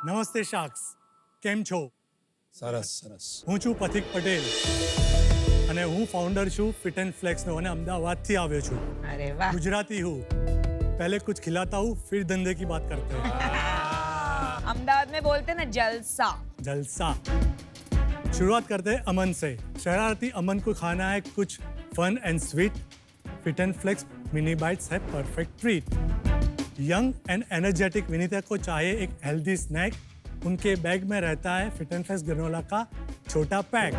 નમસ્તે શાર્ક્સ, કેમ છો? સરસ સરસ. હું છું પથિક પટેલ અને હું ફાઉન્ડર છું ફિટ એન્ડ ફ્લેક્સનો અને અમદાવાદથી આવ્યો છું. अरे वाह. गुजराती हूँ, पहले कुछ खिलाता हूँ फिर धंधे की बात करते हैं. अहमदाबाद में बोलते हैं ना जलसा. जलसा. शुरुआत करते हैं अमन से. शरारती अमन को खाना है कुछ fun and sweet. Fit and flex mini bites है perfect treat. Young and energetic Vineeta को चाहिए एक हेल्दी स्नैक. उनके बैग में रहता है फिट एंड फ्लेक्स ग्रेनोला का छोटा पैक.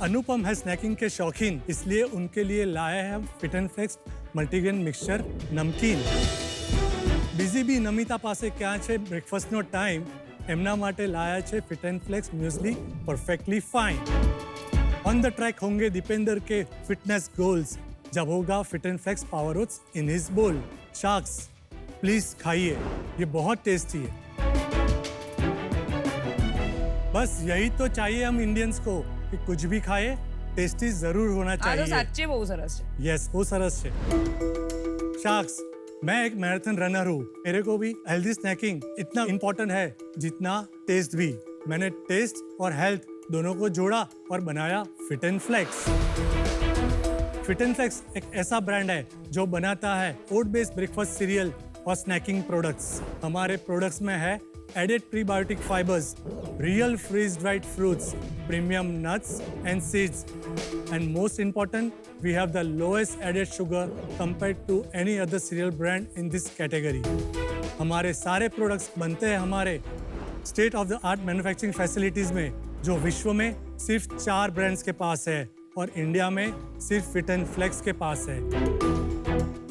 अनुपम है स्नैकिंग के शौकीन, इसलिए उनके लिए लाए हैं हम fit and flex multigrain mixture नमकीन. બીજી બી નમિતા પાસે ક્યાં છે બ્રેકફાસ્ટનો ટાઈમ, એમના માટે લાયા છે fit and flex muesli perfectly fine. On the track होंगे दीपेंद्र के फिटनेस गोल्स जब होगा fit and flex power oats in his bowl. Sharks please खाइए, ये बहुत टेस्टी है. बस यही तो चाहिए हम इंडियंस को कि कुछ भी खाए टेस्टी जरूर होना આ તો चाहिए. સાચે બહુ સરસ છે. यस वो सरस है. शार्क्स, मैं एक मैराथन रनर हूँ. मेरे को भी हेल्दी स्नैकिंग इतना इम्पोर्टेंट है जितना टेस्ट भी. मैंने टेस्ट और हेल्थ दोनों को जोड़ा और बनाया fit and flex. Fit and flex एक ऐसा ब्रांड है जो बनाता है ओट बेस्ड ब्रेकफास्ट सीरियल और स्नैकिंग प्रोडक्ट्स. हमारे प्रोडक्ट्स में है added prebiotic fibres, real freeze dried fruits, premium nuts and seeds, and most important, we have the lowest added sugar compared to any other cereal brand in this category. हमारे सारे products बनते हैं हमारे state of the art manufacturing facilities में, जो विश्व में सिर्फ 4 ब्रांड्स के पास है और इंडिया में सिर्फ फिट एंड फ्लेक्स के पास है.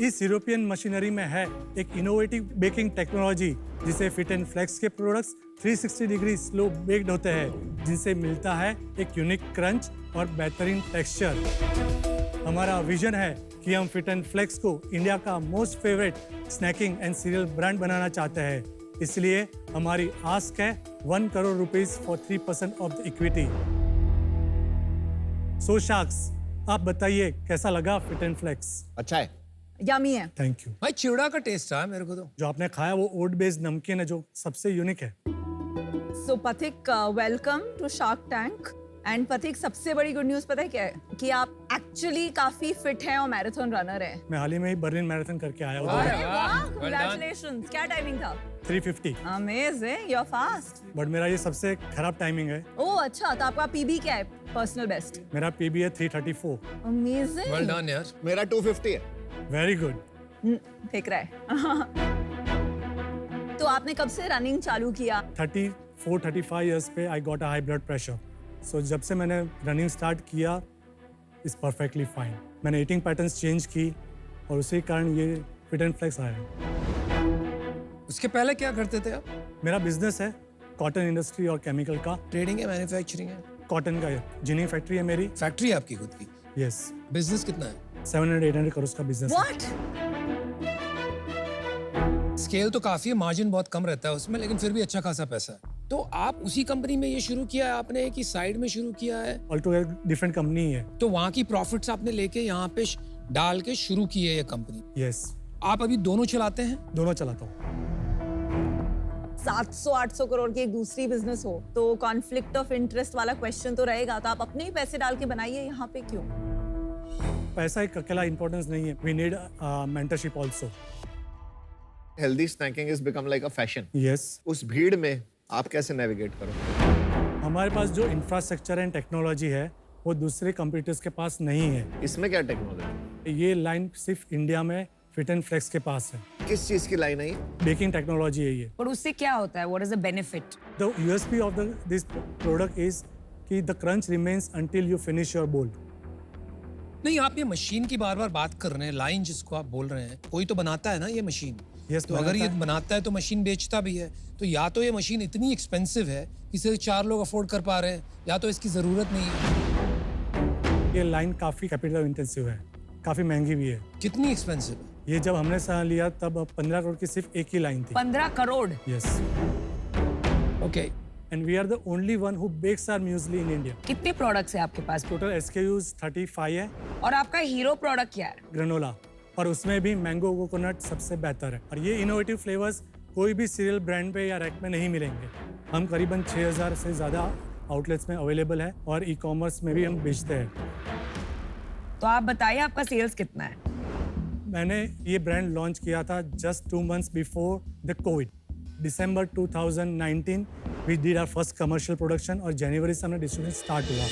इस यूरोपियन मशीनरी में है एक इनोवेटिव बेकिंग टेक्नोलॉजी जिसे फिट एंड फ्लेक्स के प्रोडक्ट्स 360 डिग्री स्लो बेक्ड होते हैं, जिनसे मिलता है एक यूनिक क्रंच और बेहतरीन टेक्सचर. हमारा विजन है कि हम फिट एंड फ्लेक्स को इंडिया का most favourite snacking and cereal brand बनाना चाहते हैं. इसलिए हमारी आस्क है 1 crore rupees for 3% of the equity. So sharks, आप बताइए कैसा लगा फिट एंड फ्लेक्स? अच्छा है. यमी है. Thank you. भाई चिवड़ा का टेस्ट है मेरे को तो. जो आपने खाया वो ओट बेस्ड नमकीन है जो सबसे यूनिक है. So Pathik, welcome to Shark Tank. And Pathik, सबसे बड़ी गुड न्यूज़ पता है क्या है? कि आप एक्चुअली काफी फिट हैं और मैराथन रनर हैं. मैं हाल ही में ही बर्लिन मैराथन करके आया हूँ. अरे वाह, कांग्रेचुलेशंस. क्या टाइमिंग था? 350. Amazing, you are fast. But मेरा ये सबसे खराब टाइमिंग है. ओह अच्छा, तो आपका पीबी क्या है? Personal best. मेरा पीबी है 334. अमेजिंग. वेल डन यार. मेरा 250 है. Very good. फेंक रहा है. तो आपने कब से रनिंग चालू किया? 34-35 इयर्स पे I got a high blood pressure. So जब से मैंने रनिंग स्टार्ट किया इज परफेक्टली फाइन. मैंने ईटिंग पैटर्न्स चेंज की और उसी कारण ये फिट एंड फ्लेक्स आया. उसके पहले क्या करते थे आप? मेरा बिजनेस है कॉटन इंडस्ट्री और केमिकल का. ट्रेडिंग है, मैन्युफैक्चरिंग है? कॉटन का जिनिंग फैक्ट्री है मेरी. फैक्ट्री है आपकी खुद की? यस. बिजनेस कितना है? 700-800 करोड़ का बिजनेस. व्हाट? स्केल तो काफी है, मार्जिन बहुत कम रहता है उसमें, लेकिन फिर भी अच्छा खासा पैसा है. तो आप उसी कंपनी में ये शुरू किया है आपने कि साइड में शुरू किया है? ऑल टुगेदर डिफरेंट कंपनी है. तो वहाँ की प्रॉफिट्स आपने लेके यहाँ पे डाल के शुरू की है ये कंपनी. यस. आप अभी दोनों चलाते हैं? दोनों चलाता हूँ. 700-800 करोड़ की एक दूसरी बिजनेस हो तो कॉन्फ्लिक्ट ऑफ इंटरेस्ट वाला क्वेश्चन तो रहेगा. तो आप अपने ही पैसे डाल के बनाइए. यहाँ पे क्यों? पैसा एक अकेला इंपॉर्टेंस नहीं है. We need mentorship also. Healthy snacking is become like a fashion. Yes. उस भीड़ में आप कैसे नेविगेट करो? हमारे पास जो इंफ्रास्ट्रक्चर एंड टेक्नोलॉजी है वो दूसरे कंपटीटर्स के पास नहीं है. इसमें क्या टेक्नोलॉजी? ये लाइन सिर्फ इंडिया में फिट एंड फ्लेक्स के पास है. किस चीज की लाइन है ये? बेकिंग टेक्नोलॉजी है ये. पर उससे क्या होता है? What is the benefit? The USP of this product is कि the crunch remains until you finish your bowl. नहीं, आप ये मशीन की बार बार बात कर रहे हैं, लाइन जिसको आप बोल रहे हैं, कोई तो बनाता है ना ये मशीन. Yes, तो अगर ये बनाता है. बनाता है तो मशीन बेचता भी है. तो या तो ये मशीन इतनी एक्सपेंसिव है कि सिर्फ 4 लोग अफोर्ड कर पा रहे हैं, या तो इसकी जरूरत नहीं है. ये लाइन काफी कैपिटल इंटेंसिव है, काफी महंगी भी है. कितनी एक्सपेंसिव है? ये जब हमने सलाह लिया तब 15 करोड़ की सिर्फ एक ही लाइन थी. 15 crore. Yes. Okay. And we are the only one who bakes our muesli in India. कितने प्रोडक्ट्स है आपके पास? टोटल SKUs 35 है. और आपका हीरो प्रोडक्ट क्या है? ग्रेनोला. और उसमें भी मैंगो कोकोनट सबसे बेहतर है. और ये इनोवेटिव फ्लेवर्स कोई भी सीरियल ब्रांड पे या रैक में नहीं मिलेंगे। हम करीबन 6000 से ज़्यादा आउटलेट्स में अवेलेबल है और ई कॉमर्स में भी हम बेचते हैं। तो आप बताइए आपका सेल्स कितना है? मैंने ये ब्रांड लॉन्च किया था just 2 months before the covid. December 2019 we did our first commercial production और जनवरी से हमने डिस्ट्रीब्यूशन स्टार्ट हुआ।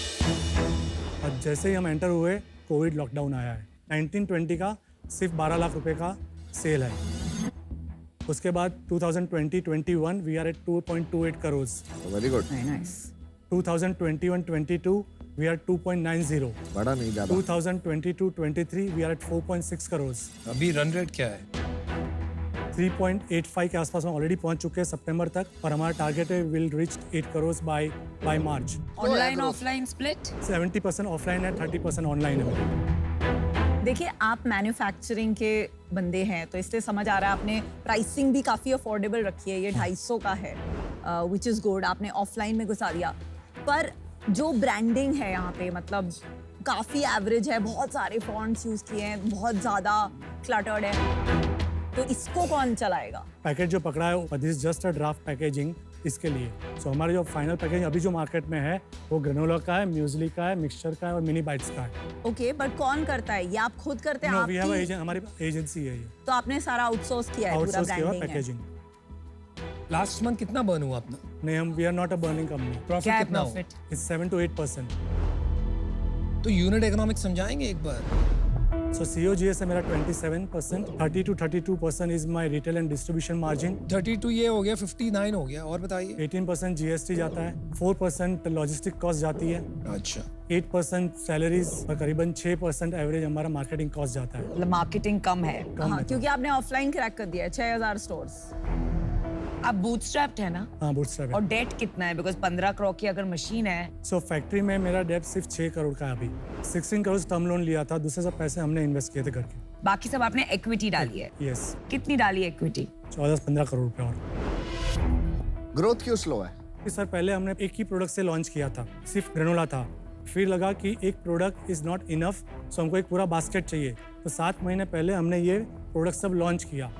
और जैसे ही हम एंटर हुए कोविड लॉकडाउन आया है। 1920 का सिर्फ 12 लाख रुपए का सेल है। उसके बाद 2020-21 we are at 2.28 crore. Very good. Very nice. 2021-22 we are 2.90। बड़ा नहीं ज्यादा। 2022-23 वी आर एट 4.6 करोड़। अभी रन रेट क्या है? 3.85 के आसपास हम ऑलरेडी पहुंच चुके हैं सितंबर तक और हमारा टारगेट है will reach 8 crore by March. Online offline split? 70% offline है, 30% ऑनलाइन है। देखिए आप मैन्युफैक्चरिंग के बंदे हैं तो इससे समझ आ रहा है आपने प्राइसिंग भी काफ़ी अफोर्डेबल रखी है। ये 250 का है विच इज़ गुड। आपने ऑफलाइन में घुसा दिया। पर जो ब्रांडिंग है यहाँ पे मतलब काफ़ी एवरेज है, बहुत सारे फॉन्ट्स यूज़ किए हैं, बहुत ज़्यादा क्लटर्ड है, तो इसको कौन चलाएगा? पैकेज जो पकड़ा है this just a draft packaging इसके लिए। सो हमारा जो फाइनल पैकेज अभी जो मार्केट में है वो ग्रेनोला का है, म्यूजली का है, मिक्सचर का है और मिनी बाइट्स का है। ओके बट कौन करता है ये? आप खुद करते हैं? नो वी हैव आपकी हमारी एजेंसी है ये। तो आपने सारा आउटसोर्स किया है, पूरा आउटसोर्स किया हुआ ब्रांडिंग है। पैकेजिंग। लास्ट मंथ कितना बर्न हुआ अपना? नहीं हम we are not a burning company. क्या प्रॉफिट है कितना हुआ? प्रॉफिट? It's 7 to 8%। तो यूनिट इकोनॉमिक्स समझाएंगे एक बार? सो COGS है मेरा 27%, 30 to 32% is my retail and distribution margin, 32 ये हो गया, 59 हो गया, और बताइए। 18% GST जाता है, 4% लॉजिस्टिक कॉस्ट जाती है, अच्छा, 8% सैलरीज और करीबन 6% एवरेज हमारा मार्केटिंग कॉस्ट जाता है। मतलब मार्केटिंग कम है। कम हाँ है। क्योंकि आपने ऑफलाइन क्रैक कर दिया है 6000 स्टोर्स। आप बूटस्ट्रैप्ड है ना? हाँ बूटस्ट्रैप और है। डेट कितना है? बिकॉज 15 करोड़ की अगर मशीन है सो फैक्ट्री में मेरा डेट सिर्फ 6 करोड़ का है अभी। 16 करोड़ टर्म लोन लिया था, दूसरे सब पैसे हमने इन्वेस्ट किए थे करके। बाकी सब आपने इक्विटी डाली है। यस, कितनी डाली है इक्विटी? 14-15 करोड़ रुपए और। ग्रोथ क्यों स्लो है? सर पहले हमने एक ही प्रोडक्ट से लॉन्च किया था, सिर्फ ग्रेनोला था। फिर लगा कि एक प्रोडक्ट इज नॉट इनफ, सो हमको एक पूरा बास्केट चाहिए। तो 7 महीने पहले हमने ये प्रोडक्ट सब लॉन्च किया।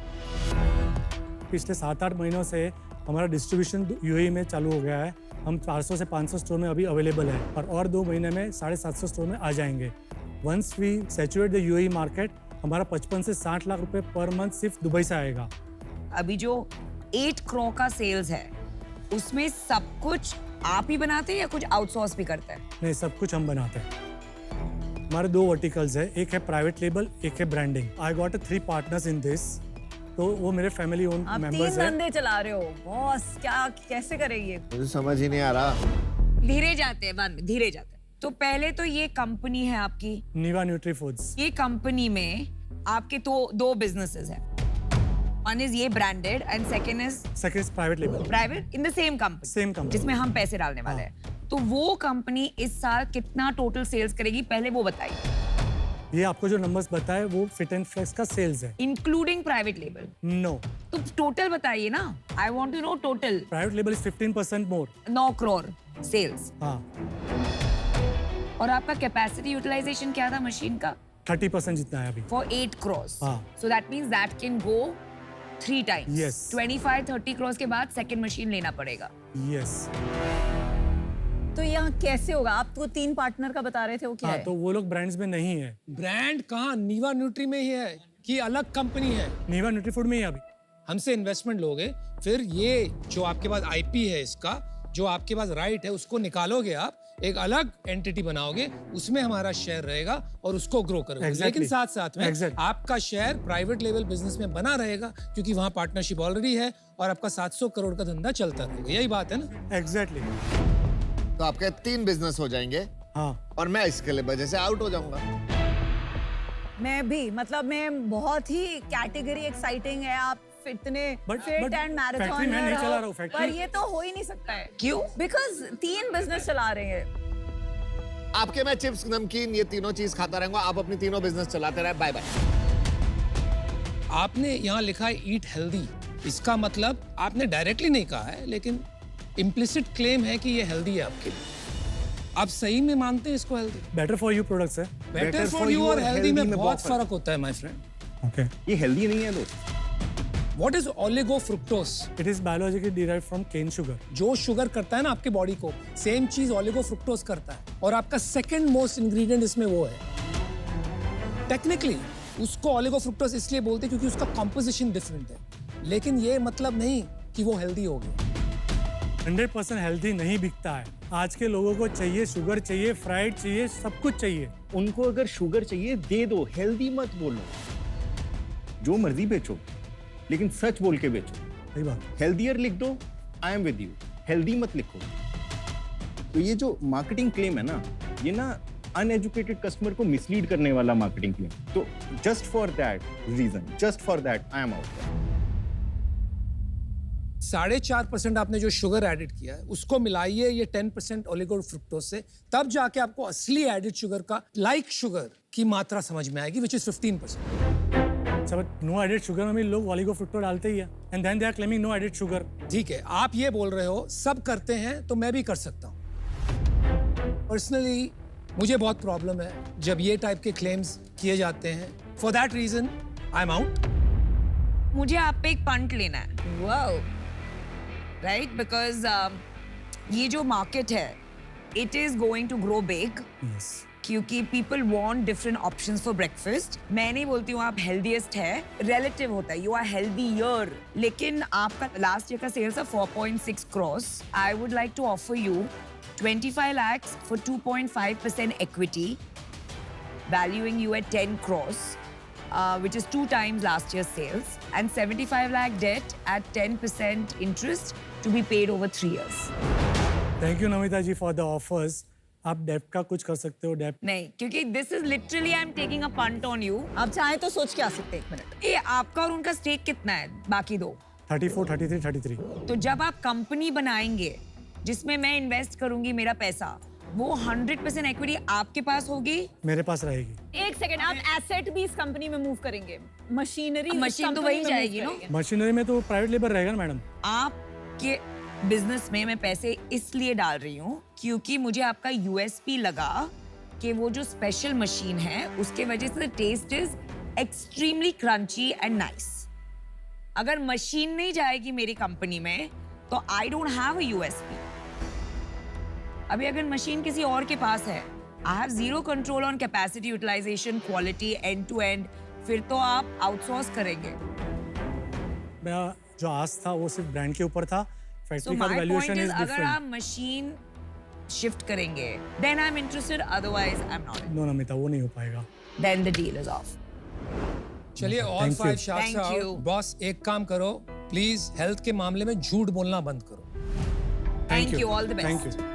पिछले 7-8 महीनों से हमारा डिस्ट्रीब्यूशन UAE में चालू हो गया है। हम 400 से 500 स्टोर में अभी अवेलेबल है और 2 महीने में 750 स्टोर में आ जाएंगे। Once we saturate the UAE market, हमारा 55 से 60 लाख रुपए पर मंथ सिर्फ दुबई से आएगा। अभी जो 8 करोड़ का सेल्स है उसमें सब कुछ आप ही बनाते हैं या कुछ आउटसोर्स भी करते हैं? नहीं, सब कुछ हम बनाते हैं। हमारे 2 वर्टिकल्स है, एक है प्राइवेट लेबल, एक है branding. I got 3 partners in this, तो वो मेरे फैमिली ओन आप 3 मेंबर्स हैं। धंधे चला रहे हो बॉस, क्या कैसे करेंगे? मुझे समझ ही नहीं आ रहा। धीरे जाते हैं बाद में, धीरे जाते हैं। तो पहले तो ये कंपनी है आपकी, नीवा न्यूट्री फूड्स। ये कंपनी में आपके तो 2 बिजनेसेस हैं। वन इज ये branded and second is second is private label. Private in the same company, same company जिसमें हम पैसे डालने वाले हैं। तो वो कंपनी इस साल कितना टोटल सेल्स करेगी पहले वो बताइए, ये आपको जो नंबर्स बताए वो फिट एंड फ्लेक्स का सेल्स है। Including private label. नो, तो टोटल बताइए ना, I want to know total. Private label is 15% more. 9 crore sales. हाँ, और आपका कैपेसिटी यूटिलाइजेशन क्या था मशीन का? 30% जितना है अभी। For 8 crores. हाँ. So that means that can go 3 times. Yes. 25-30 crores के बाद सेकंड मशीन लेना पड़ेगा। यस। तो यहाँ कैसे होगा? आप तो 3 पार्टनर का बता रहे थे, वो क्या हाँ, है? तो वो लोग ब्रांड्स में नहीं है। ब्रांड कहाँ? नीवा न्यूट्री में ही है कि अलग कंपनी है? नीवा न्यूट्री फूड में ही है अभी। हमसे इन्वेस्टमेंट लोगे, फिर ये जो आपके पास IP है, इसका जो आपके पास राइट है, उसको निकालोगे, आप एक अलग एंटिटी बनाओगे, उसमें हमारा शेयर रहेगा और उसको ग्रो करोगे। Exactly. लेकिन साथ साथ में Exactly. आपका शेयर प्राइवेट लेवल बिजनेस में बना रहेगा, क्योंकि वहां पार्टनरशिप ऑलरेडी है और आपका 700 करोड़ का धंधा चलता रहेगा। यही बात है ना? एग्जैक्टली। तो आपके 3 बिजनेस हो जाएंगे हाँ, और मैं इसके लिए वजह से आउट हो जाऊंगा। मैं भी, मतलब मैं बहुत ही कैटेगरी एक्साइटिंग है। आप इतने But- fit but and factory marathon मैं नहीं चला रहा हूँ, factory- पर ये तो हो ही नहीं सकता है। क्यों? बिकॉज 3 बिजनेस चला रहे हैं। आपके मैं चिप्स, नमकीन, ये तीनों चीज खाता रहूंगा, आप अपनी तीनों बिजनेस चलाते रहे। Bye bye. आपने यहाँ लिखा है ईट हेल्दी, इसका मतलब आपने डायरेक्टली नहीं कहा है, लेकिन इम्प्लिसिट क्लेम है कि ये हेल्दी है आपके लिए। आप सही में मानते हैं इसको healthy? Better for you products है। बेटर फॉर यू और हेल्दी में बहुत फर्क होता है माय फ्रेंड। ओके। ये हेल्दी नहीं है दोस्त। What is oligo fructose? It is biologically derived from cane sugar. जो शुगर करता है ना आपके बॉडी को, सेम चीज ओलिगो फ्रुक्टोज करता है, और आपका सेकंड मोस्ट इंग्रेडिएंट इसमें वो है। टेक्निकली उसको ओलिगो फ्रुक्टोज इसलिए बोलते हैं क्योंकि उसका कॉम्पोजिशन डिफरेंट है, लेकिन ये मतलब नहीं कि वो हेल्दी हो गया। 100% हेल्दी नहीं बिकता है। आज के लोगों को चाहिए, शुगर चाहिए, फ्राइड चाहिए, सब कुछ चाहिए। उनको अगर शुगर चाहिए दे दो, हेल्दी मत बोलो। जो मर्जी बेचो, लेकिन सच बोल के बेचो। सही बात। हेल्दियर लिख दो, I am with you. Healthy मत लिखो। तो ये जो मार्केटिंग क्लेम है ना, ये ना अनएजुकेटेड कस्टमर को मिसलीड करने वाला मार्केटिंग क्लेम। तो just for that reason, just for that I am out. 4.5% आपने जो शुगर एडिड किया है उसको मिलाइए ये 10% ओलिगो फ्रुक्टोज से, तब जाके आपको असली एडिड शुगर का लाइक शुगर की मात्रा समझ में आएगी, विच इज 15%। अच्छा, बट नो एडेड शुगर में भी लोग ओलिगो फ्रुक्टोज डालते ही है, and then they are claiming no added sugar. ठीक है, आप ये बोल रहे हो सब करते हैं तो मैं भी कर सकता हूँ। पर्सनली मुझे बहुत प्रॉब्लम है जब ये टाइप के क्लेम्स किए जाते हैं। For that reason I am out. मुझे आप पे एक पंट लेना है, वाओ, राइट? बिकॉज ये जो मार्केट है, it is going to grow big, yes. क्योंकि people want different options for breakfast. मैं नहीं बोलती हूँ आप हेल्दीएस्ट है, रिलेटिव होता है, यू आर हेल्दीयर। लेकिन आपका लास्ट ईयर का सेल्स है 4.6 crores। I would like to offer you 25 lakhs for 2.5% equity, valuing you at 10 crores, which is 2 times last year's sales, and 75 lakh debt at 10% interest to be paid over 3 years. Thank you Namita ji for the offers. आप debt का कुछ कर सकते हो, Depp. नहीं, क्योंकि this is literally I'm taking a punt on you. आप चाहें तो सोच के आ सकते हैं 1 मिनट। ये आपका और उनका स्टेक कितना है? बाकी दो। 34, 33, 33। तो जब आप कंपनी बनाएंगे जिसमें मैं इन्वेस्ट करूंगी मेरा पैसा, वो 100% इक्विटी आपके पास होगी, मेरे पास रहेगी। एक सेकंड, आप एसेट भी इस कंपनी में मूव करेंगे, मशीनरी मशीन तो वही जाएगी ना। मशीनरी में तो प्राइवेट लेबर रहेगा ना मैडम। आपके बिजनेस में मैं पैसे इसलिए डाल रही हूँ क्योंकि मुझे आपका यूएसपी लगा कि वो जो स्पेशल मशीन है उसके वजह से taste is extremely crunchy and nice. अगर मशीन नहीं जाएगी मेरी कंपनी में तो I don't have a USP. अभी अगर मशीन किसी और के पास है, I have zero control on capacity utilisation, quality, end to end, फिर तो आप आउटसोर्स करेंगे। मेरा जो आस था वो सिर्फ ब्रांड के ऊपर था। So फैक्ट्री का my point valuation is, is अगर डिफरेंट। आप मशीन शिफ्ट करेंगे, then I'm interested, otherwise I'm not. No Namita, वो नहीं हो पाएगा। Then the deal is off. चलिए all Thank you. 5 sharks Thank out. you. Boss एक काम करो, प्लीज हेल्थ के मामले में झूठ बोलना बंद करो। Thank you, all the best. Thank you.